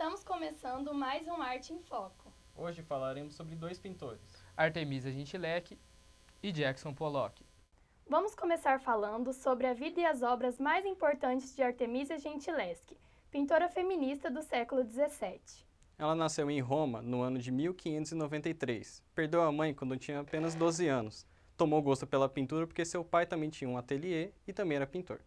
Estamos começando mais um Arte em Foco. Hoje falaremos sobre dois pintores, Artemisia Gentileschi e Jackson Pollock. Vamos começar falando sobre a vida e as obras mais importantes de Artemisia Gentileschi, pintora feminista do século XVII. Ela nasceu em Roma no ano de 1593. Perdeu a mãe quando tinha apenas 12 anos. Tomou gosto pela pintura porque seu pai também tinha um ateliê e também era pintor.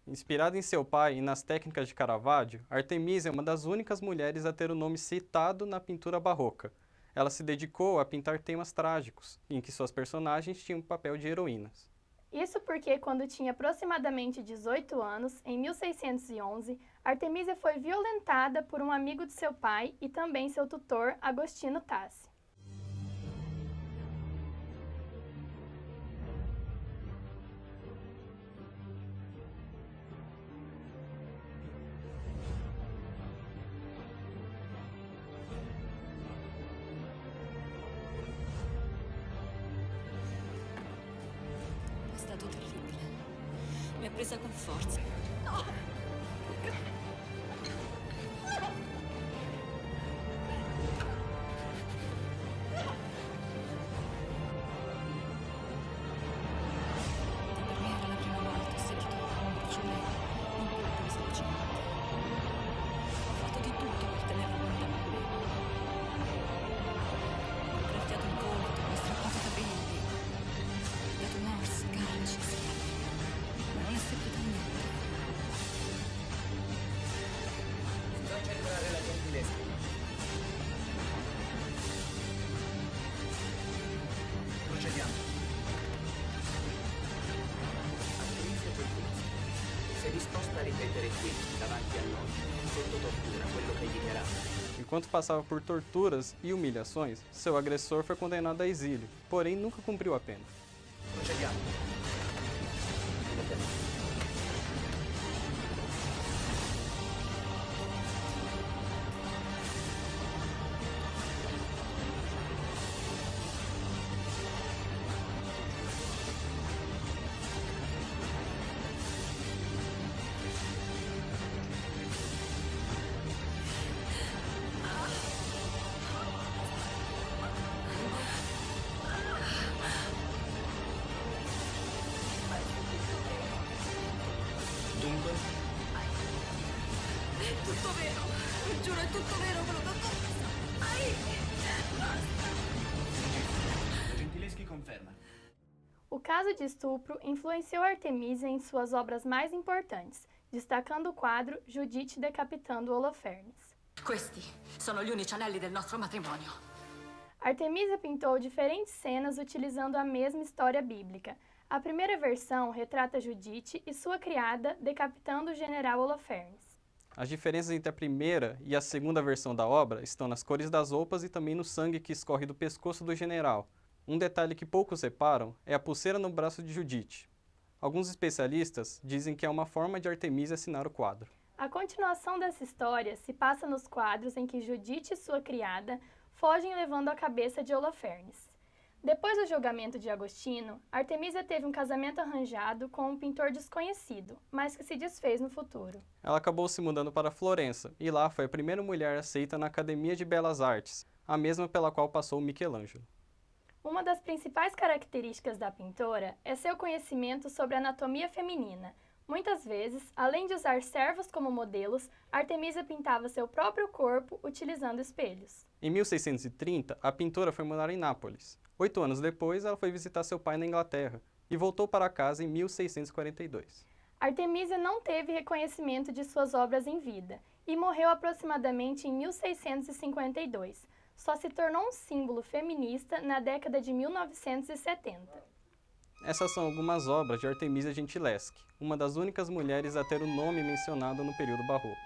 Inspirada em seu pai e nas técnicas de Caravaggio, Artemisia é uma das únicas mulheres a ter o nome citado na pintura barroca. Ela se dedicou a pintar temas trágicos, em que suas personagens tinham o papel de heroínas. Isso porque, quando tinha aproximadamente 18 anos, em 1611, Artemisia foi violentada por um amigo de seu pai e também seu tutor, Agostino Tassi. È stato terribile. Mi ha presa con forza. Per me era la prima volta, ho sentito un bruciore impulsivamente. Ho fatto di tutto per tenerlo lontano da me. Ho graffiato il volto, ho strappato i capelli. Ho dato morsi, calci, schiaffi. Ma non è servito a niente. Si faccia entrare la Gentileschi. Procediamo. Attrice Gentileschi, sei disposta a ripetere qui, davanti a noi, sotto tortura, quello che hai dichiarato? Enquanto passava por torturas e humilhações, seu agressor foi condenado a exílio, porém nunca cumpriu a pena. Procediamo. Dunque, È tutto vero. Giuro, è tutto vero quello che ho fatto. la Gentileschi conferma. O caso de estupro influenciou Artemisia em suas obras mais importantes, destacando o quadro Judite decapitando Holofernes. Questi sono gli unici anelli del nostro matrimonio. Artemisia pintou diferentes cenas utilizando a mesma história bíblica. A primeira versão retrata Judite e sua criada decapitando o general Holofernes. As diferenças entre a primeira e a segunda versão da obra estão nas cores das roupas e também no sangue que escorre do pescoço do general. Um detalhe que poucos reparam é a pulseira no braço de Judite. Alguns especialistas dizem que é uma forma de Artemisia assinar o quadro. A continuação dessa história se passa nos quadros em que Judite e sua criada fogem levando a cabeça de Holofernes. Depois do julgamento de Agostino, Artemisia teve um casamento arranjado com um pintor desconhecido, mas que se desfez no futuro. Ela acabou se mudando para Florença e lá foi a primeira mulher aceita na Academia de Belas Artes, a mesma pela qual passou Michelangelo. Uma das principais características da pintora é seu conhecimento sobre a anatomia feminina. Muitas vezes, além de usar servos como modelos, Artemisia pintava seu próprio corpo utilizando espelhos. Em 1630, a pintora foi morar em Nápoles. 8 anos depois, ela foi visitar seu pai na Inglaterra e voltou para casa em 1642. Artemisia não teve reconhecimento de suas obras em vida e morreu aproximadamente em 1652. Só se tornou um símbolo feminista na década de 1970. Essas são algumas obras de Artemisia Gentileschi, uma das únicas mulheres a ter o nome mencionado no período barroco.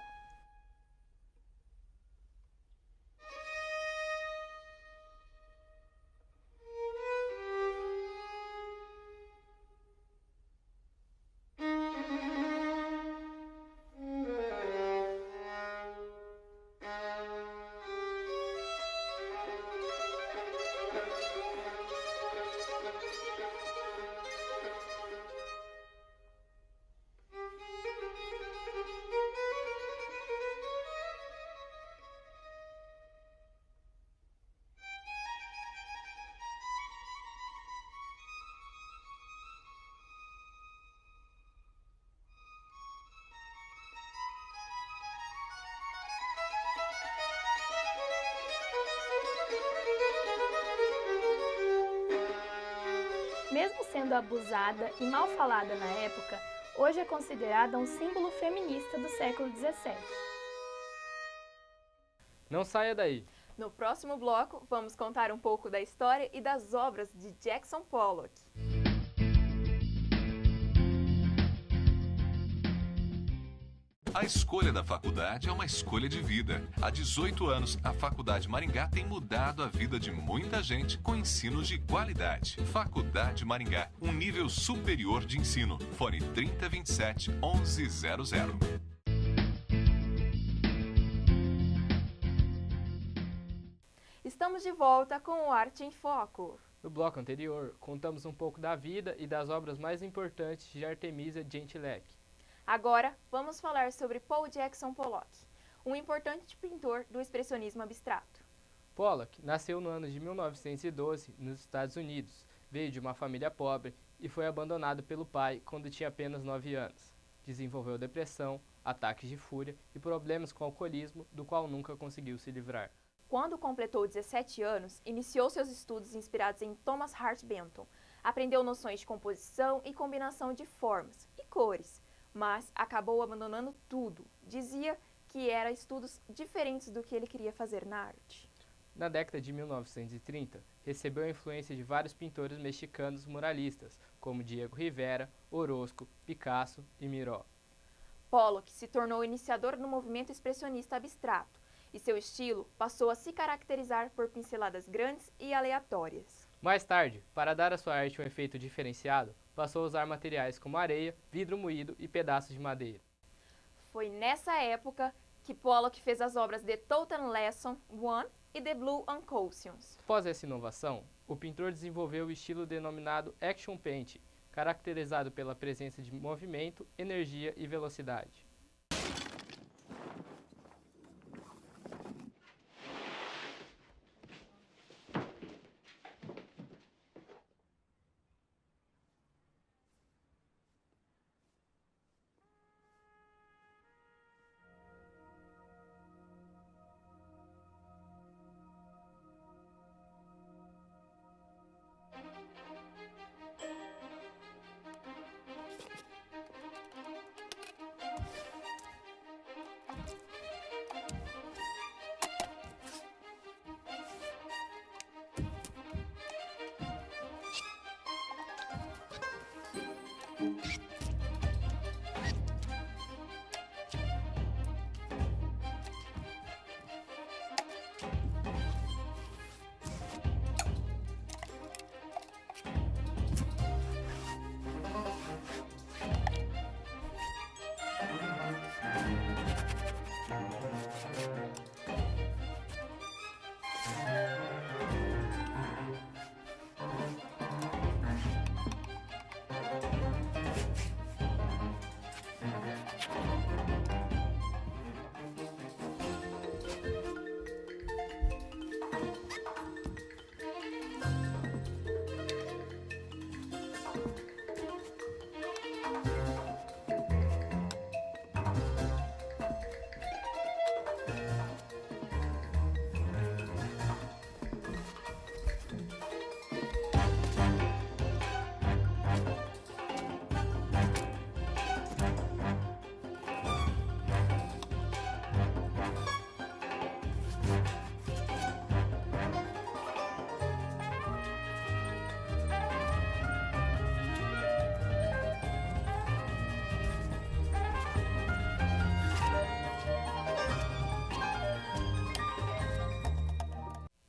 mesmo sendo abusada e mal falada na época, hoje é considerada um símbolo feminista do século XVII. Não saia daí! No próximo bloco, vamos contar um pouco da história e das obras de Jackson Pollock. A escolha da faculdade é uma escolha de vida. Há 18 anos, a Faculdade Maringá tem mudado a vida de muita gente com ensino de qualidade. Faculdade Maringá, um nível superior de ensino. Fone 3027 1100. Estamos de volta com o Arte em Foco. No bloco anterior, contamos um pouco da vida e das obras mais importantes de Artemisia Gentileschi. Agora, vamos falar sobre Paul Jackson Pollock, um importante pintor do expressionismo abstrato. Pollock nasceu no ano de 1912 nos Estados Unidos, veio de uma família pobre e foi abandonado pelo pai quando tinha apenas 9 anos. Desenvolveu depressão, ataques de fúria e problemas com alcoolismo, do qual nunca conseguiu se livrar. Quando completou 17 anos, iniciou seus estudos inspirados em Thomas Hart Benton. Aprendeu noções de composição e combinação de formas e cores, mas acabou abandonando tudo. Dizia que eram estudos diferentes do que ele queria fazer na arte. Na década de 1930, recebeu a influência de vários pintores mexicanos muralistas, como Diego Rivera, Orozco, Picasso e Miró. Pollock se tornou iniciador do movimento expressionista abstrato, e seu estilo passou a se caracterizar por pinceladas grandes e aleatórias. Mais tarde, para dar à sua arte um efeito diferenciado, passou a usar materiais como areia, vidro moído e pedaços de madeira. Foi nessa época que Pollock fez as obras The Totem Lesson 1 e The Blue Unconscious. Após essa inovação, o pintor desenvolveu o estilo denominado Action Painting, caracterizado pela presença de movimento, energia e velocidade.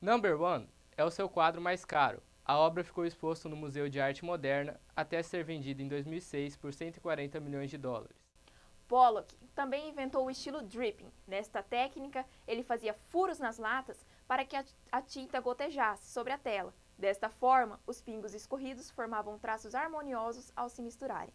Number One é o seu quadro mais caro. A obra ficou exposta no Museu de Arte Moderna até ser vendida em 2006 por 140 milhões de dólares. Pollock também inventou o estilo dripping. Nesta técnica, ele fazia furos nas latas para que a tinta gotejasse sobre a tela. Desta forma, os pingos escorridos formavam traços harmoniosos ao se misturarem.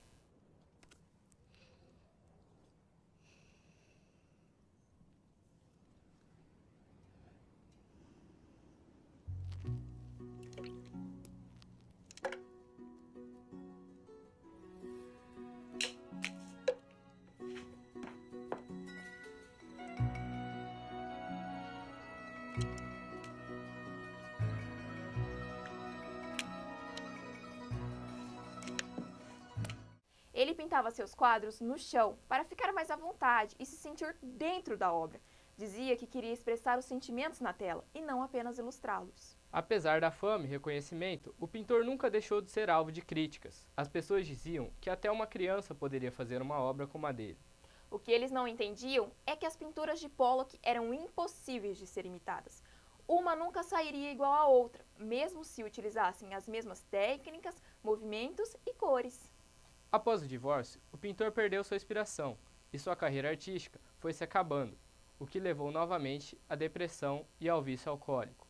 Ele pintava seus quadros no chão para ficar mais à vontade e se sentir dentro da obra. Dizia que queria expressar os sentimentos na tela e não apenas ilustrá-los. Apesar da fama e reconhecimento, o pintor nunca deixou de ser alvo de críticas. As pessoas diziam que até uma criança poderia fazer uma obra como a dele. O que eles não entendiam é que as pinturas de Pollock eram impossíveis de ser imitadas. Uma nunca sairia igual à outra, mesmo se utilizassem as mesmas técnicas, movimentos e cores. Após o divórcio, o pintor perdeu sua inspiração e sua carreira artística foi se acabando, o que levou novamente à depressão e ao vício alcoólico.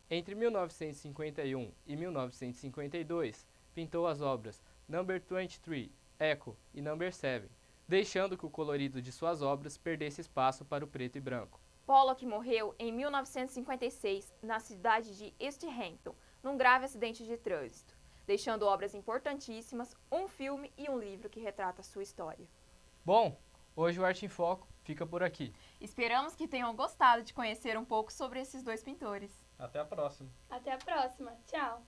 Entre 1951 e 1952, pintou as obras Number 23, Echo e Number 7, deixando que o colorido de suas obras perdesse espaço para o preto e branco. Pollock morreu em 1956 na cidade de East Hampton, num grave acidente de trânsito, deixando obras importantíssimas, um filme e um livro que retrata sua história. Bom, hoje o Arte em Foco fica por aqui. Esperamos que tenham gostado de conhecer um pouco sobre esses dois pintores. Até a próxima. Até a próxima. Tchau!